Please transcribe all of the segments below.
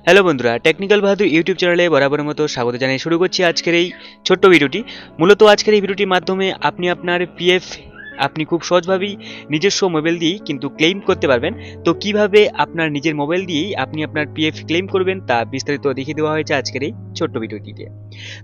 Hello বন্ধুরা, technical বাহাদুর YouTube চ্যানেলে বরাবরের মতো স্বাগত জানিয়ে শুরু করছি আজকের এই ছোট্ট ভিডিওটি। মূলত আজকের এই ভিডিওটির মাধ্যমে আপনি আপনার পিএফ আপনি খুব সহজভাবেই নিজস্ব মোবাইল দিয়েই কিন্তু ক্লেম করতে পারবেন। তো কিভাবে আপনার নিজের মোবাইল দিয়েই আপনি আপনার পিএফ ক্লেম করবেন তা বিস্তারিত দেখিয়ে দেওয়া হয়েছে আজকের এই ছোট্ট ভিডিওটিতে।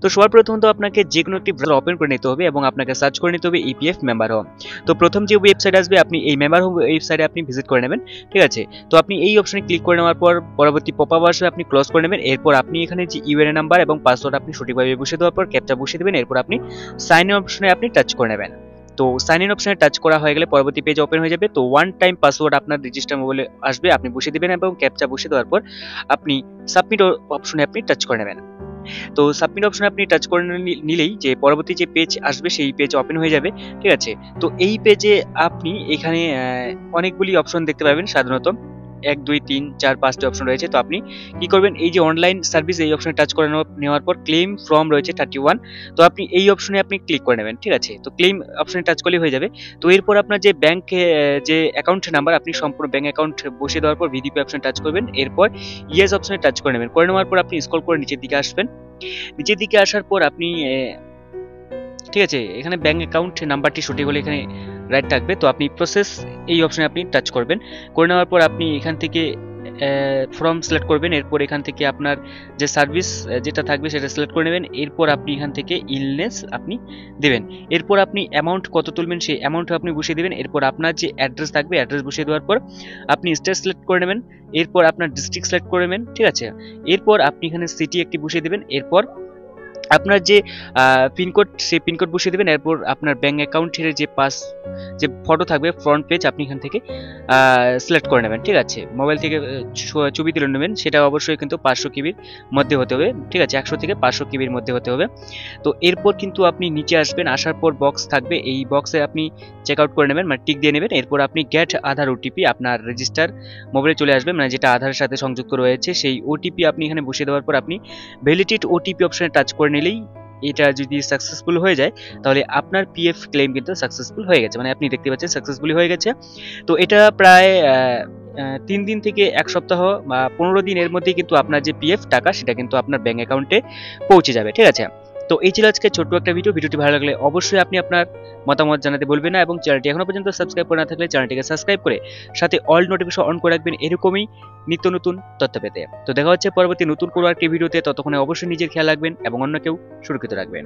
তো সবার প্রথমত আপনাকে যে কোনো একটি ব্রাউজার ওপেন করে নিতে হবে এবং আপনাকে সার্চ করে নিতে হবে ইপিএফ মেম্বার হোম। তো প্রথম যে ওয়েবসাইট আসবে আপনি এই মেম্বার হোম ওয়েবসাইটে আপনি ভিজিট করে নেবেন, ঠিক আছে। তো আপনি এই অপশনে ক্লিক করে নেওয়ার পর পরবর্তী পপআপ আসবে, আপনি ক্লোজ করে নেবেন। এরপর আপনি এখানে যে ইউএনএ নাম্বার এবং পাসওয়ার্ড আপনি সঠিকভাবে বসিয়ে দেওয়ার পর ক্যাপচা বসিয়ে দেবেন। এরপর আপনি সাইন ইন অপশনে আপনি টাচ করে নেবেন। তো সাইন ইন অপশনে টাচ করা হয়ে গেলে পরবর্তী পেজ ওপেন হয়ে যাবে। তো ওয়ান টাইম পাসওয়ার্ড আপনার রেজিস্টার মোবাইলে আসবে, আপনি বসিয়ে দেবেন এবং ক্যাপচা বসিয়ে দেওয়ার পর আপনি সাবমিট অপশনে আপনি টাচ করে নেবেন। তো সাবমিট অপশনে আপনি টাচ করে নিলেই যে পরবর্তী যে পেজ আসবে সেই পেজ ওপেন হয়ে যাবে, ঠিক আছে। তো এই পেজে আপনি এখানে অনেকগুলি অপশন দেখতে পাবেন। সাধারণত 1 2 3 4 5টি অপশন রয়েছে। তো আপনি কি করবেন, এই যে অনলাইন সার্ভিস এই অপশনে টাচ করে নেওয়ার পর ক্লেম ফ্রম রয়েছে 31। তো আপনি এই অপশনে আপনি ক্লিক করে নেবেন, ঠিক আছে। তো ক্লেম অপশনে টাচ করলেই হয়ে যাবে। তো এরপর আপনার যে ব্যাংকে যে অ্যাকাউন্ট নাম্বার আপনি সম্পূর্ণ ব্যাংক অ্যাকাউন্ট বসিয়ে দেওয়ার পর ভিডিপি অপশনে টাচ করবেন। এরপর ইয়েস অপশনে টাচ করে নেবেন। করে নেওয়ার পর আপনি স্ক্রল করে নিচের দিকে আসবেন। নিচের দিকে আসার পর আপনি ঠিক আছে, এখানে ব্যাংক অ্যাকাউন্ট নাম্বারটি সঠিক হলে এখানে রাইট থাকবে। তো আপনি প্রসেস এই অপশনে আপনি টাচ করবেন। করে নেওয়ার পর আপনি এখান থেকে ফর্ম সিলেক্ট করবেন। এরপর এখান থেকে আপনার যে সার্ভিস যেটা থাকবে সেটা সিলেক্ট করে নেবেন। এরপর আপনি এখান থেকে ইলনেস আপনি দেবেন। এরপর আপনি অ্যামাউন্ট কত তুলবেন সেই অ্যামাউন্ট আপনি বসিয়ে দেবেন। এরপর আপনার যে অ্যাড্রেস থাকবে অ্যাড্রেস বসিয়ে দেওয়ার পর আপনি স্টেট সিলেক্ট করে নেবেন। এরপর আপনার ডিস্ট্রিক্ট সিলেক্ট করে নেবেন, ঠিক আছে। এরপর আপনি এখানে সিটি একটি বসিয়ে দেবেন। এরপর আপনার যে পিনকোড সেই পিনকোড বসিয়ে দেবেন। এরপর আপনার ব্যাংক অ্যাকাউন্টের যে ফটো থাকবে ফ্রন্ট পেজ আপনি এখান থেকে সিলেক্ট করে নেবেন, ঠিক আছে। মোবাইল থেকে ছবি তুলে নেবেন, সেটা অবশ্যই কিন্তু 500 কেবির মধ্যে হতে হবে, ঠিক আছে। 100 থেকে 500 কেবির মধ্যে হতে হবে। তো এরপর কিন্তু আপনি নিচে আসবেন, আসার পর বক্স থাকবে, এই বক্সে আপনি চেক আউট করে নেবেন, মানে টিক দিয়ে নেবেন। এরপর আপনি গেট আধার ওটিপি আপনার রেজিস্টার মোবাইলে চলে আসবে, মানে যেটা আধারের সাথে সংযুক্ত রয়েছে সেই ওটিপি আপনি এখানে বসিয়ে দেওয়ার পর আপনি ভ্যালিডেট ওটিপি অপশনে টাচ করে নিলেই এটা যদি সাকসেসফুল হয়ে যায় তাহলে আপনার পিএফ ক্লেম কিন্তু সাকসেসফুল হয়ে গেছে, মানে আপনি দেখতে পাচ্ছেন সাকসেসফুলি হয়ে গেছে। তো এটা প্রায় 3 দিন থেকে 1 সপ্তাহ বা 15 দিনের মধ্যেই কিন্তু আপনার যে পিএফ টাকা সেটা কিন্তু আপনার ব্যাংক অ্যাকাউন্টে পৌঁছে যাবে, ঠিক আছে। তো এই ছিল আজকে ছোট্ট একটা ভিডিওটি ভালো লাগলে অবশ্যই আপনি আপনার মতামত জানাতে ভুলবেন না এবং চ্যানেলটি এখনো পর্যন্ত সাবস্ক্রাইব করে না থাকলে চ্যানেলটিকে সাবস্ক্রাইব করে সাথে অল নোটিফিকেশন অন করে রাখবেন এরকমই নিত্য নতুন তথ্য পেতে। তো দেখা হচ্ছে পরবর্তী নতুন কোনো একটি ভিডিওতে, ততক্ষণে অবশ্যই নিজের খেয়াল রাখবেন এবং অন্যকেও সুরক্ষিত রাখবেন।